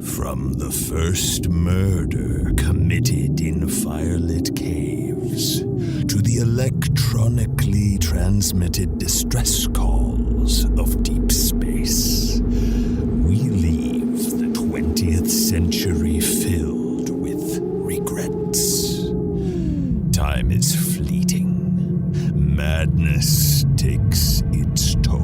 From the first murder committed in firelit caves to the electronically transmitted distress calls of deep space, we leave the 20th century filled with regrets. Time is fleeting. Madness takes its toll.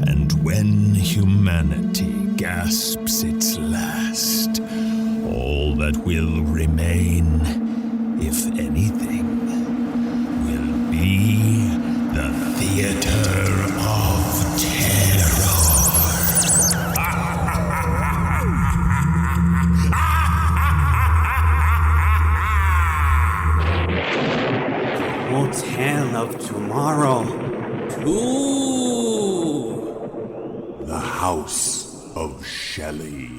And when humanity gasps its last, all that will remain, if anything, will be the theater of terror. Hotel of Tomorrow 2. The House of Shelley.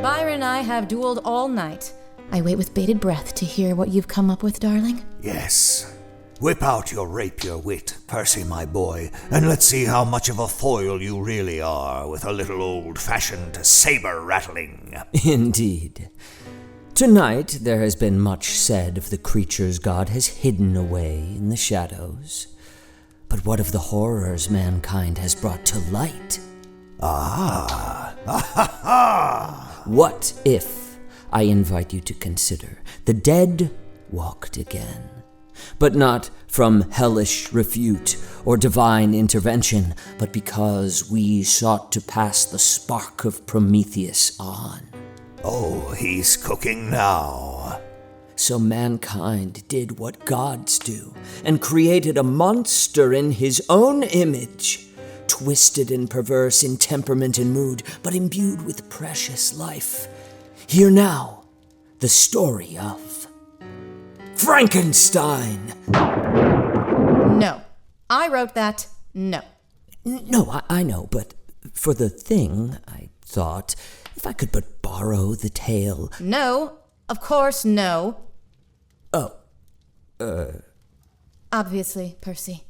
Byron and I have dueled all night. I wait with bated breath to hear what you've come up with, darling. Yes. Whip out your rapier wit, Percy, my boy, and let's see how much of a foil you really are with a little old-fashioned saber-rattling. Indeed. Tonight there has been much said of the creatures God has hidden away in the shadows. But what of the horrors mankind has brought to light? What if, I invite you to consider, the dead walked again? But not from hellish refute or divine intervention, but because we sought to pass the spark of Prometheus on. Oh, he's cooking now. So mankind did what gods do, and created a monster in his own image, twisted and perverse in temperament and mood, but imbued with precious life. Hear now the story of Frankenstein! No. I wrote that. No. No, I know, but for the thing, I thought, if I could but borrow the tale. No. Of course, no. Oh. Obviously, Percy.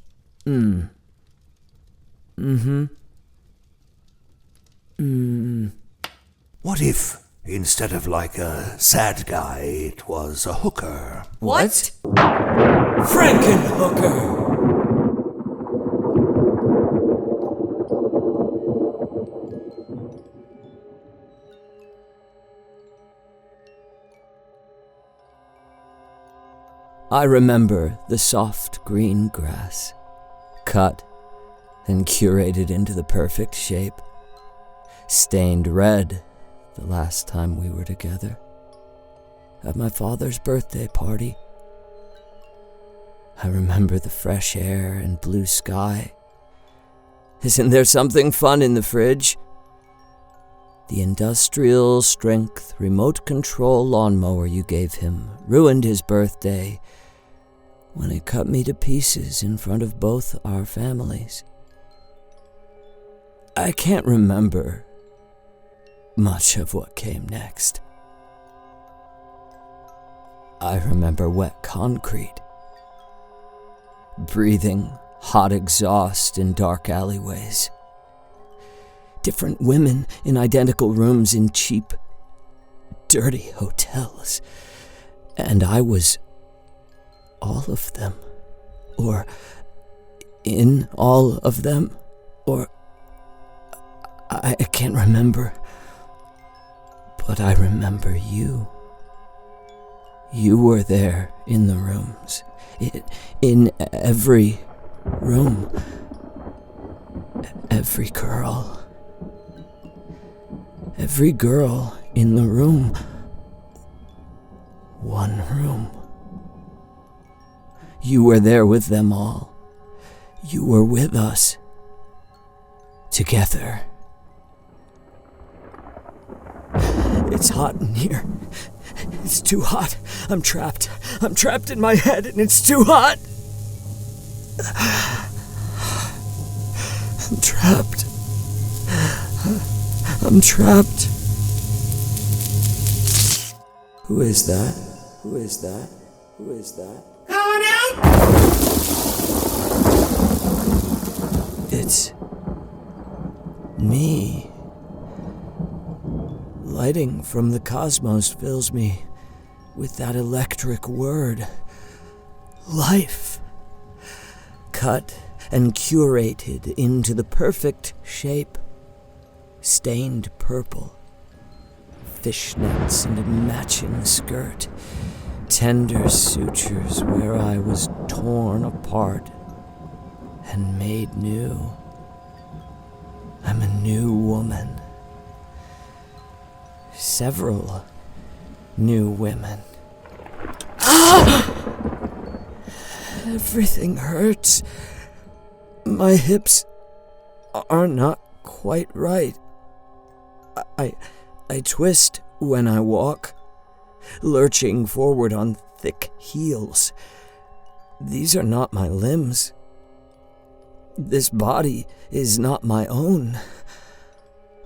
What if, instead of like a sad guy, it was a hooker? What? Frankenhooker! I remember the soft green grass, cut and curated into the perfect shape, stained red the last time we were together, at my father's birthday party. I remember the fresh air and blue sky. Isn't there something fun in the fridge? The industrial strength remote control lawnmower you gave him ruined his birthday when it cut me to pieces in front of both our families. I can't remember much of what came next. I remember wet concrete, breathing hot exhaust in dark alleyways, different women in identical rooms in cheap, dirty hotels, and I was all of them, or in all of them, or I can't remember. But I remember you. You were there in the rooms, in every room, every girl in the room, one room. You were there with them all. You were with us, together. It's hot in here. It's too hot. I'm trapped. I'm trapped in my head and it's too hot. I'm trapped. I'm trapped. Who is that? Who is that? Who is that? Going out! It's me. Lighting from the cosmos fills me with that electric word. Life. Cut and curated into the perfect shape. Stained purple. Fishnets and a matching skirt. Tender sutures where I was torn apart and made new. I'm a new woman. Several new women. Everything hurts. My hips are not quite right. I twist when I walk, lurching forward on thick heels. These are not my limbs. This body is not my own.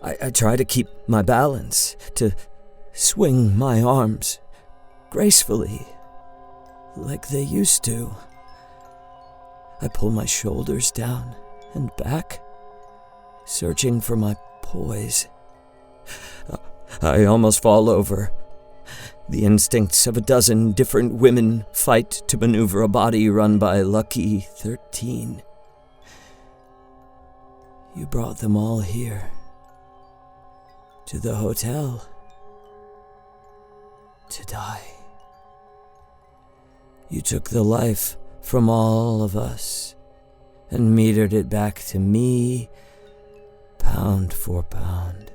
I try to keep my balance, to swing my arms gracefully, like they used to. I pull my shoulders down and back, searching for my poise. I almost fall over. The instincts of a dozen different women fight to maneuver a body run by Lucky 13. You brought them all here. To the hotel. To die. You took the life from all of us and metered it back to me, pound for pound,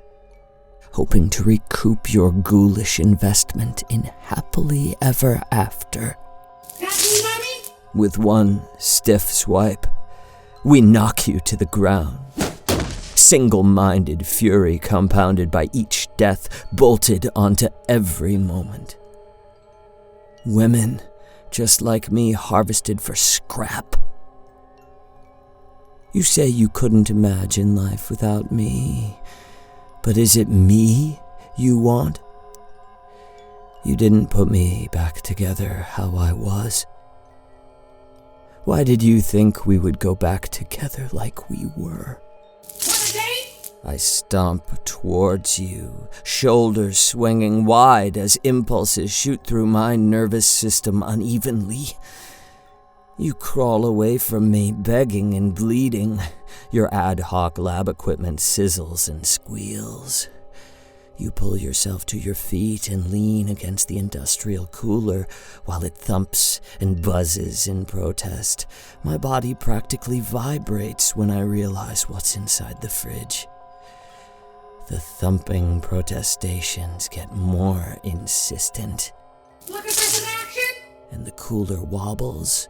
hoping to recoup your ghoulish investment in happily ever after. With one stiff swipe, we knock you to the ground. Single-minded fury compounded by each death bolted onto every moment. Women, just like me, harvested for scrap. You say you couldn't imagine life without me, but is it me you want? You didn't put me back together how I was. Why did you think we would go back together like we were? I stomp towards you, shoulders swinging wide as impulses shoot through my nervous system unevenly. You crawl away from me, begging and bleeding. Your ad hoc lab equipment sizzles and squeals. You pull yourself to your feet and lean against the industrial cooler while it thumps and buzzes in protest. My body practically vibrates when I realize what's inside the fridge. The thumping protestations get more insistent. Look at this in action! And the cooler wobbles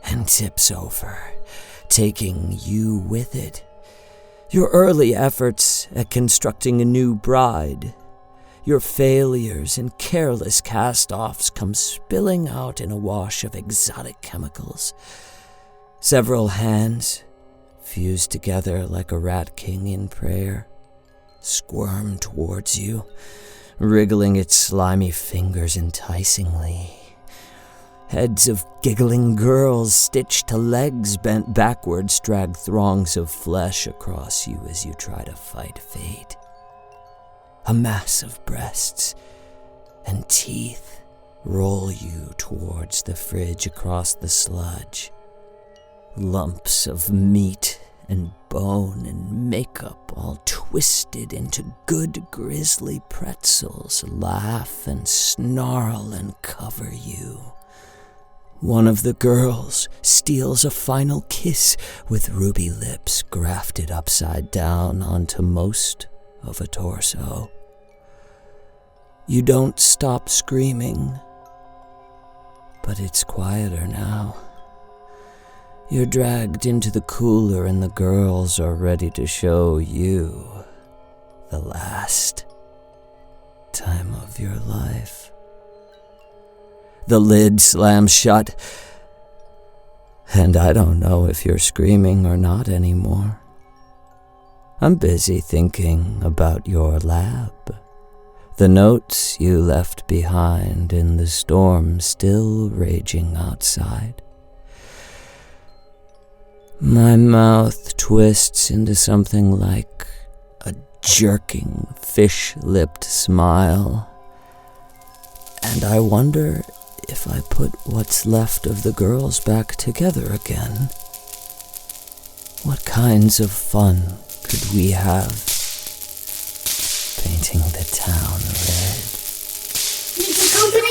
and tips over, taking you with it. Your early efforts at constructing a new bride, your failures and careless cast-offs come spilling out in a wash of exotic chemicals. Several hands, fused together like a rat king in prayer, squirm towards you, wriggling its slimy fingers enticingly. Heads of giggling girls stitched to legs bent backwards drag throngs of flesh across you as you try to fight fate. A mass of breasts and teeth roll you towards the fridge across the sludge. Lumps of meat and bone and makeup all twisted into good grisly pretzels laugh and snarl and cover you. One of the girls steals a final kiss with ruby lips grafted upside down onto most of a torso. You don't stop screaming, but it's quieter now. You're dragged into the cooler and the girls are ready to show you the last time of your life. The lid slams shut, and I don't know if you're screaming or not anymore. I'm busy thinking about your lab, The notes you left behind in the storm still raging outside. My mouth twists into something like a jerking, fish-lipped smile, and I wonder if I put what's left of the girls back together again. What kinds of fun could we have painting the town red? Need some company?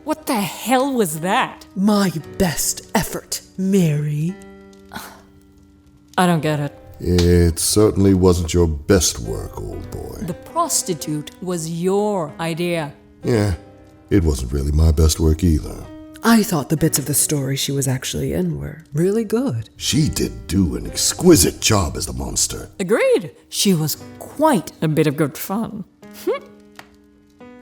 What the hell was that? My best effort, Mary. I don't get it. It certainly wasn't your best work, old boy. The prostitute was your idea. Yeah, it wasn't really my best work either. I thought the bits of the story she was actually in were really good. She did do an exquisite job as the monster. Agreed. She was quite a bit of good fun.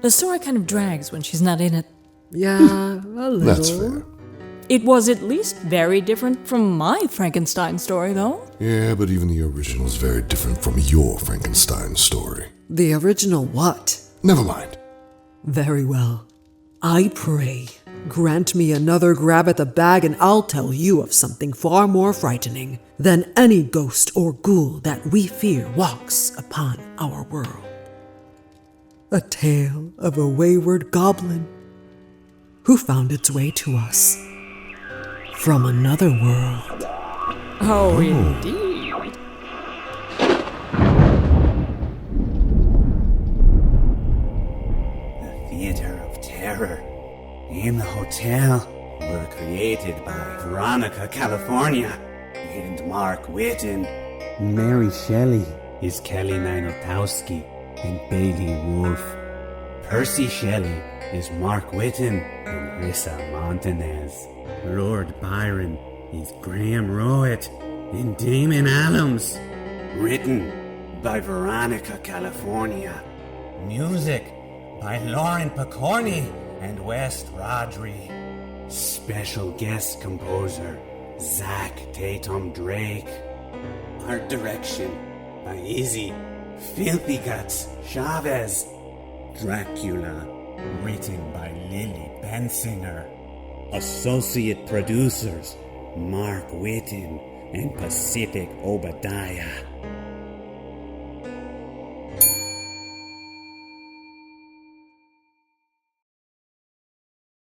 The story kind of drags when she's not in it. Yeah, a little. That's fair. It was at least very different from my Frankenstein story, though. Yeah, but even the original is very different from your Frankenstein story. The original what? Never mind. Very well. I pray. Grant me another grab at the bag and I'll tell you of something far more frightening than any ghost or ghoul that we fear walks upon our world. A tale of a wayward goblin who found its way to us from another world. Oh, indeed. The Theater of Terror and the hotel were created by Veronica California and Mark Whitten. Mary Shelley is Kelly Nienaltowski and Bailey Wolfe. Percy Shelley is Mark Whitten and Rissa Montañez. Lord Byron is Graham Rowat and Damon Alums. Written by Veronica California. Music by Pokorney and West Rodri. Special guest composer Tatom-Drake. Art direction by Izzy, filthyguts Chavez. Dracula, written by Bensinger. Associate producers Mark Whitten and Pacific Obadiah.